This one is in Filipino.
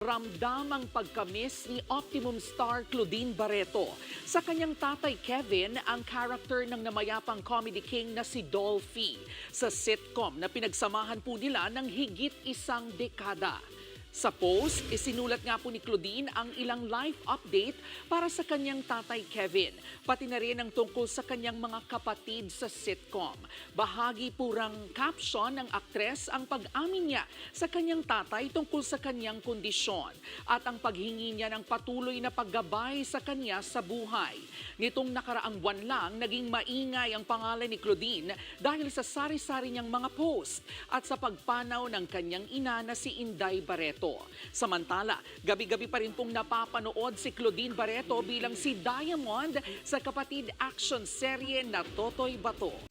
ramdam ang pagkamis ni Optimum star Claudine Barreto. Sa kanyang tatay Kevin, ang character ng namayapang comedy king na si Dolphy sa sitcom na pinagsamahan po nila ng higit isang dekada. Sa post, isinulat nga po ni Claudine ang ilang life update para sa kanyang tatay Kevin, pati na rin ang tungkol sa kanyang mga kapatid sa sitcom. Bahagi purang caption ng aktres ang pag-amin niya sa kanyang tatay tungkol sa kanyang kondisyon at ang paghingi niya ng patuloy na paggabay sa kanya sa buhay. Nitong nakaraang buwan lang, naging maingay ang pangalan ni Claudine dahil sa sari-sari niyang mga post at sa pagpanaw ng kanyang ina na si Inday Barreto. Samantala, gabi-gabi pa rin pong napapanood si Claudine Barreto bilang si Diamond sa kapatid action serye na Totoy Bato.